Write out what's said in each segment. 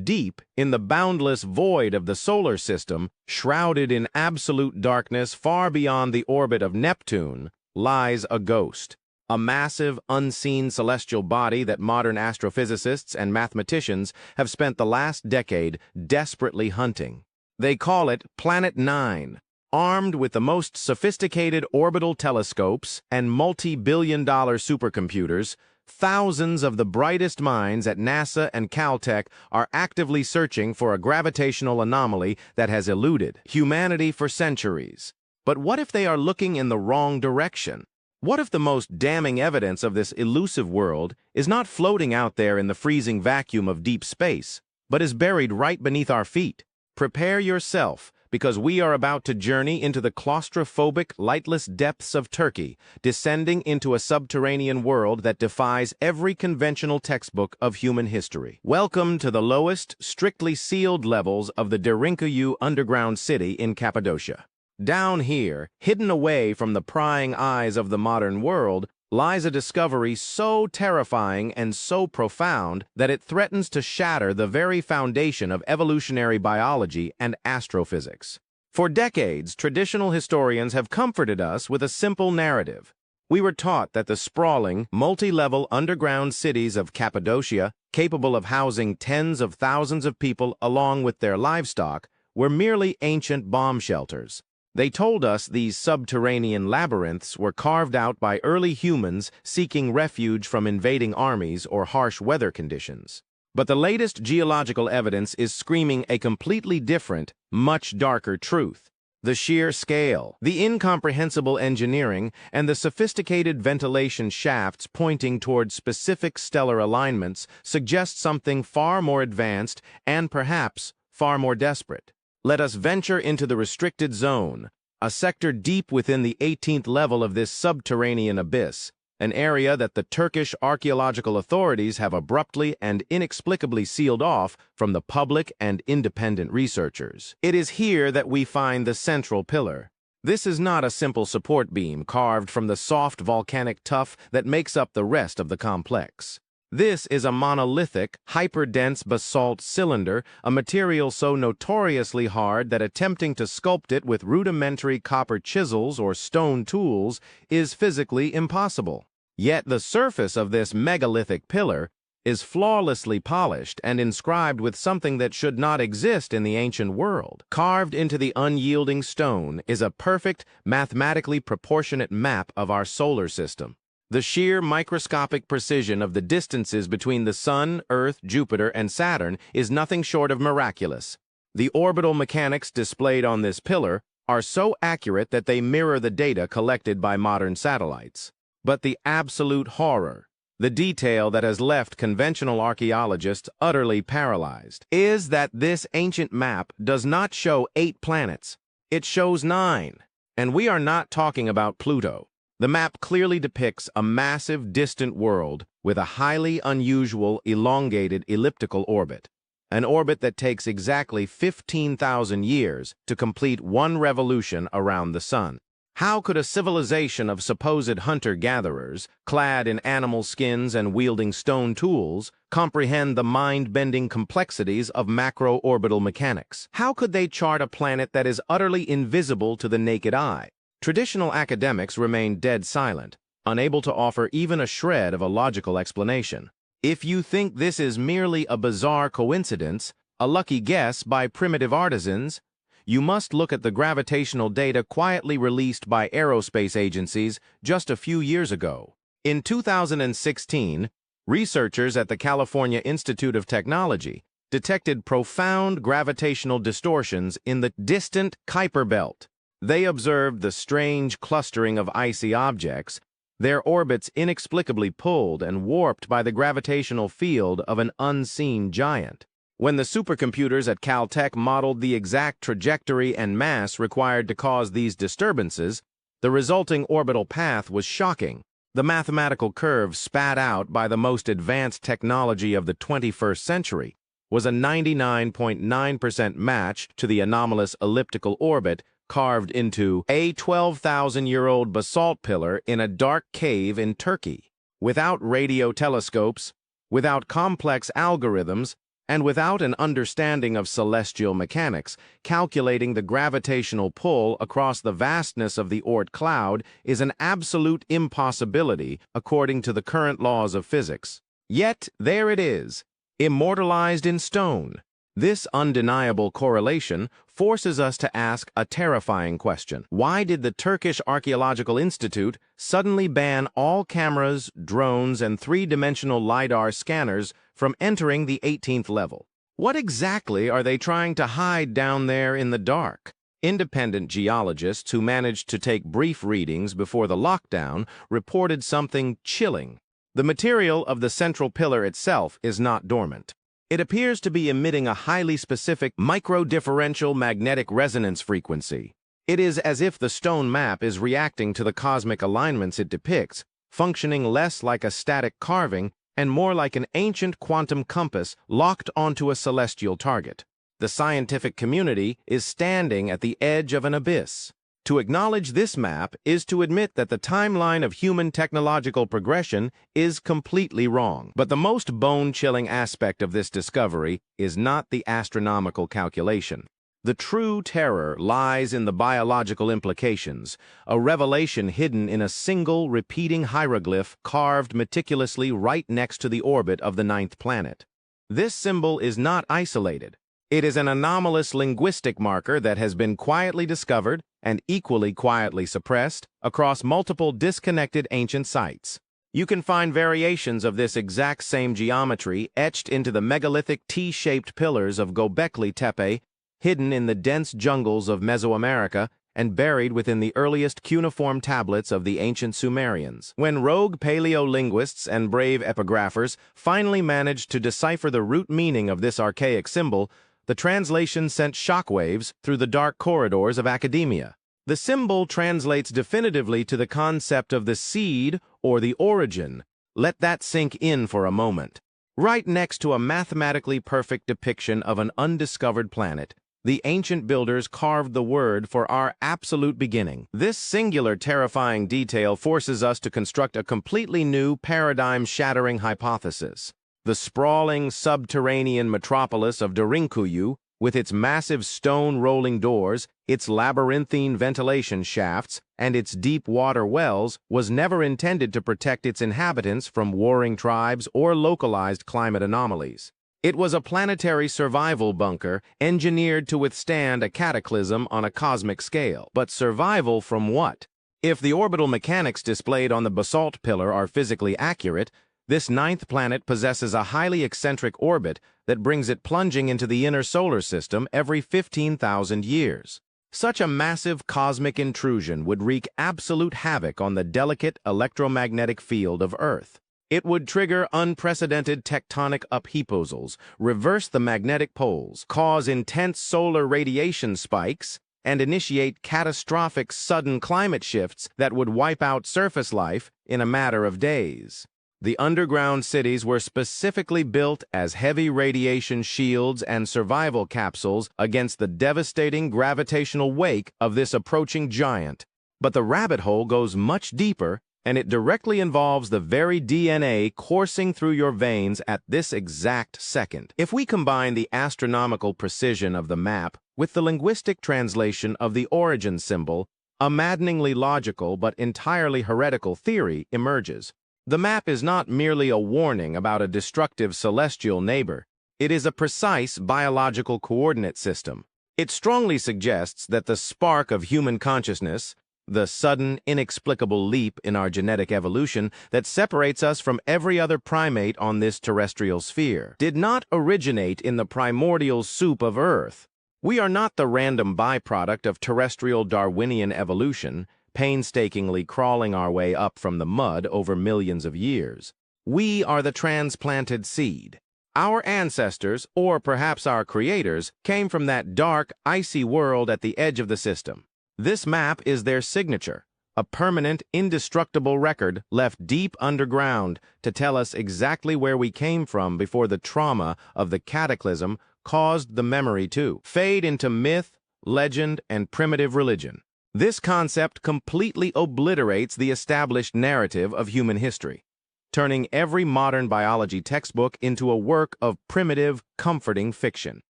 deep in the boundless void of the solar system, shrouded in absolute darkness far beyond the orbit of Neptune, lies a ghost. A massive, unseen celestial body that modern astrophysicists and mathematicians have spent the last decade desperately hunting. They call it Planet 9. Armed with the most sophisticated orbital telescopes and multi-billion-dollar supercomputers, thousands of the brightest minds at NASA and Caltech are actively searching for a gravitational anomaly that has eluded humanity for centuries. But what if they are looking in the wrong direction? What if the most damning evidence of this elusive world is not floating out there in the freezing vacuum of deep space, but is buried right beneath our feet? Prepare yourself, because we are about to journey into the claustrophobic, lightless depths of Turkey, descending into a subterranean world that defies every conventional textbook of human history. Welcome to the lowest, strictly sealed levels of the Derinkuyu underground city in Cappadocia. Down here, hidden away from the prying eyes of the modern world, lies a discovery so terrifying and so profound that it threatens to shatter the very foundation of evolutionary biology and astrophysics. For decades, traditional historians have comforted us with a simple narrative. We were taught that the sprawling, multi-level underground cities of Cappadocia, capable of housing tens of thousands of people along with their livestock, were merely ancient bomb shelters. They told us these subterranean labyrinths were carved out by early humans seeking refuge from invading armies or harsh weather conditions. But the latest geological evidence is screaming a completely different, much darker truth. The sheer scale, the incomprehensible engineering, and the sophisticated ventilation shafts pointing toward specific stellar alignments suggest something far more advanced and perhaps far more desperate. Let us venture into the restricted zone, a sector deep within the 18th level of this subterranean abyss, an area that the Turkish archaeological authorities have abruptly and inexplicably sealed off from the public and independent researchers. It is here that we find the central pillar. This is not a simple support beam carved from the soft volcanic tuff that makes up the rest of the complex. This is a monolithic, hyperdense basalt cylinder, a material so notoriously hard that attempting to sculpt it with rudimentary copper chisels or stone tools is physically impossible. Yet the surface of this megalithic pillar is flawlessly polished and inscribed with something that should not exist in the ancient world. Carved into the unyielding stone is a perfect, mathematically proportionate map of our solar system. The sheer microscopic precision of the distances between the Sun, Earth, Jupiter, and Saturn is nothing short of miraculous. The orbital mechanics displayed on this pillar are so accurate that they mirror the data collected by modern satellites. But the absolute horror, the detail that has left conventional archaeologists utterly paralyzed, is that this ancient map does not show 8 planets. It shows 9. And we are not talking about Pluto. The map clearly depicts a massive, distant world with a highly unusual, elongated elliptical orbit, an orbit that takes exactly 15,000 years to complete one revolution around the Sun. How could a civilization of supposed hunter-gatherers, clad in animal skins and wielding stone tools, comprehend the mind-bending complexities of macro-orbital mechanics? How could they chart a planet that is utterly invisible to the naked eye? Traditional academics remain dead silent, unable to offer even a shred of a logical explanation. If you think this is merely a bizarre coincidence, a lucky guess by primitive artisans, you must look at the gravitational data quietly released by aerospace agencies just a few years ago. In 2016, researchers at the California Institute of Technology detected profound gravitational distortions in the distant Kuiper belt. They observed the strange clustering of icy objects, their orbits inexplicably pulled and warped by the gravitational field of an unseen giant. When the supercomputers at Caltech modeled the exact trajectory and mass required to cause these disturbances, the resulting orbital path was shocking. The mathematical curve spat out by the most advanced technology of the 21st century was a 99.9% match to the anomalous elliptical orbit carved into a 12,000-year-old basalt pillar in a dark cave in Turkey. Without radio telescopes, without complex algorithms, And without an understanding of celestial mechanics, calculating the gravitational pull across the vastness of the Oort cloud is an absolute impossibility according to the current laws of physics. Yet there it is, immortalized in stone. This undeniable correlation forces us to ask a terrifying question. Why did the Turkish Archaeological Institute suddenly ban all cameras, drones, and three-dimensional LiDAR scanners from entering the 18th level? What exactly are they trying to hide down there in the dark? Independent geologists who managed to take brief readings before the lockdown reported something chilling. The material of the central pillar itself is not dormant. It appears to be emitting a highly specific microdifferential magnetic resonance frequency. It is as if the stone map is reacting to the cosmic alignments it depicts, functioning less like a static carving and more like an ancient quantum compass locked onto a celestial target. The scientific community is standing at the edge of an abyss. To acknowledge this map is to admit that the timeline of human technological progression is completely wrong. But the most bone-chilling aspect of this discovery is not the astronomical calculation. The true terror lies in the biological implications, a revelation hidden in a single repeating hieroglyph carved meticulously right next to the orbit of the 9th planet. This symbol is not isolated. It is an anomalous linguistic marker that has been quietly discovered and equally quietly suppressed across multiple disconnected ancient sites. You can find variations of this exact same geometry etched into the megalithic T-shaped pillars of Göbekli Tepe, hidden in the dense jungles of Mesoamerica and buried within the earliest cuneiform tablets of the ancient Sumerians. When rogue paleolinguists and brave epigraphers finally managed to decipher the root meaning of this archaic symbol, the translation sent shockwaves through the dark corridors of academia. The symbol translates definitively to the concept of the seed or the origin. Let that sink in for a moment. Right next to a mathematically perfect depiction of an undiscovered planet, the ancient builders carved the word for our absolute beginning. This singular terrifying detail forces us to construct a completely new paradigm-shattering hypothesis. The sprawling subterranean metropolis of Derinkuyu, with its massive stone rolling doors, its labyrinthine ventilation shafts, and its deep water wells, was never intended to protect its inhabitants from warring tribes or localized climate anomalies. It was a planetary survival bunker engineered to withstand a cataclysm on a cosmic scale. But survival from what? If the orbital mechanics displayed on the basalt pillar are physically accurate, this 9th planet possesses a highly eccentric orbit that brings it plunging into the inner solar system every 15,000 years. Such a massive cosmic intrusion would wreak absolute havoc on the delicate electromagnetic field of Earth. It would trigger unprecedented tectonic upheavals, reverse the magnetic poles, cause intense solar radiation spikes, and initiate catastrophic sudden climate shifts that would wipe out surface life in a matter of days. The underground cities were specifically built as heavy radiation shields and survival capsules against the devastating gravitational wake of this approaching giant. But the rabbit hole goes much deeper, and it directly involves the very DNA coursing through your veins at this exact second. If we combine the astronomical precision of the map with the linguistic translation of the origin symbol, a maddeningly logical but entirely heretical theory emerges. The map is not merely a warning about a destructive celestial neighbor. It is a precise biological coordinate system. It strongly suggests that the spark of human consciousness, the sudden, inexplicable leap in our genetic evolution that separates us from every other primate on this terrestrial sphere, did not originate in the primordial soup of Earth. We are not the random byproduct of terrestrial Darwinian evolution, painstakingly crawling our way up from the mud over millions of years. We are the transplanted seed. Our ancestors, or perhaps our creators, came from that dark, icy world at the edge of the system. This map is their signature, a permanent, indestructible record left deep underground to tell us exactly where we came from before the trauma of the cataclysm caused the memory to fade into myth, legend, and primitive religion. This concept completely obliterates the established narrative of human history. turning every modern biology textbook into a work of primitive, comforting fiction.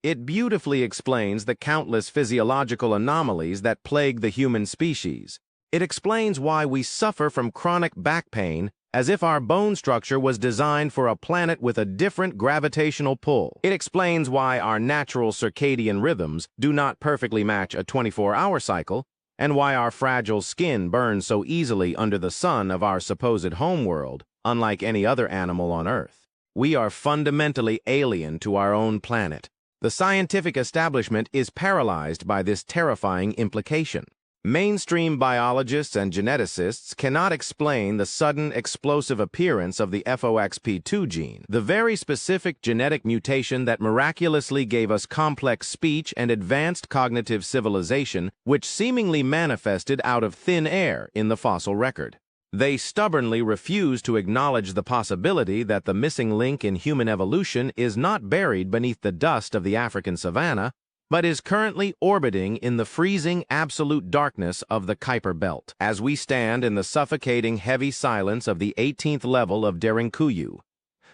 It beautifully explains the countless physiological anomalies that plague the human species. It explains why we suffer from chronic back pain as if our bone structure was designed for a planet with a different gravitational pull. It explains why our natural circadian rhythms do not perfectly match a 24-hour cycle, and why our fragile skin burns so easily under the sun of our supposed homeworld, unlike any other animal on Earth. We are fundamentally alien to our own planet. The scientific establishment is paralyzed by this terrifying implication. Mainstream biologists and geneticists cannot explain the sudden explosive appearance of the FOXP2 gene, the very specific genetic mutation that miraculously gave us complex speech and advanced cognitive civilization, which seemingly manifested out of thin air in the fossil record. They stubbornly refuse to acknowledge the possibility that the missing link in human evolution is not buried beneath the dust of the African savanna, but is currently orbiting in the freezing absolute darkness of the Kuiper Belt. As we stand in the suffocating heavy silence of the 18th level of Derinkuyu,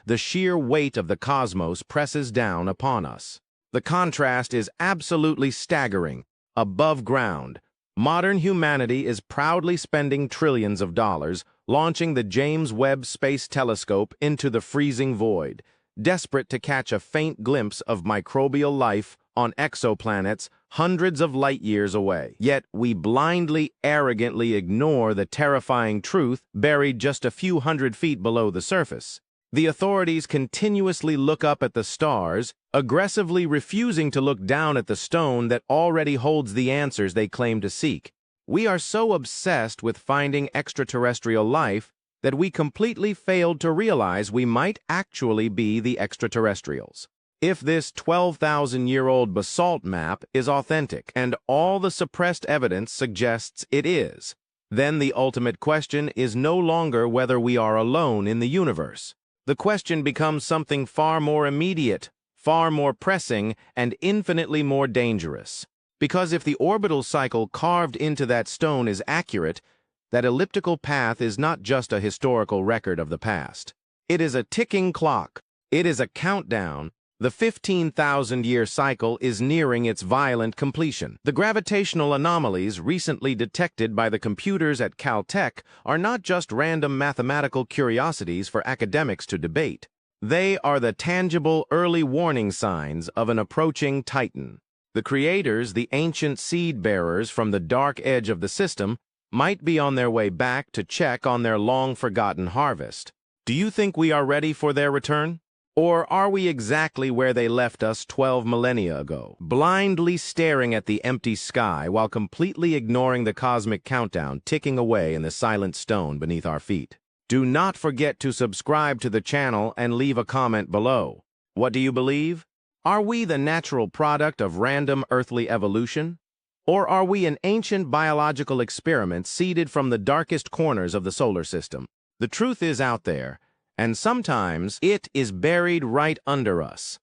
the sheer weight of the cosmos presses down upon us. The contrast is absolutely staggering. Above ground, modern humanity is proudly spending trillions of dollars, launching the James Webb Space Telescope into the freezing void, desperate to catch a faint glimpse of microbial life on exoplanets hundreds of light years away. Yet we blindly, arrogantly ignore the terrifying truth buried just a few hundred feet below the surface. The authorities continuously look up at the stars, aggressively refusing to look down at the stone that already holds the answers they claim to seek. We are so obsessed with finding extraterrestrial life that we completely failed to realize we might actually be the extraterrestrials. If this 12,000-year-old basalt map is authentic, and all the suppressed evidence suggests it is, then the ultimate question is no longer whether we are alone in the universe. The question becomes something far more immediate, far more pressing, and infinitely more dangerous. Because if the orbital cycle carved into that stone is accurate, that elliptical path is not just a historical record of the past. It is a ticking clock. It is a countdown. The 15,000-year cycle is nearing its violent completion. The gravitational anomalies recently detected by the computers at Caltech are not just random mathematical curiosities for academics to debate. They are the tangible early warning signs of an approaching titan. The creators, the ancient seed-bearers from the dark edge of the system, might be on their way back to check on their long-forgotten harvest. Do you think we are ready for their return? Or are we exactly where they left us 12 millennia ago, blindly staring at the empty sky while completely ignoring the cosmic countdown ticking away in the silent stone beneath our feet? Do not forget to subscribe to the channel and leave a comment below. What do you believe? Are we the natural product of random earthly evolution? Or are we an ancient biological experiment seeded from the darkest corners of the solar system? The truth is out there, and sometimes it is buried right under us.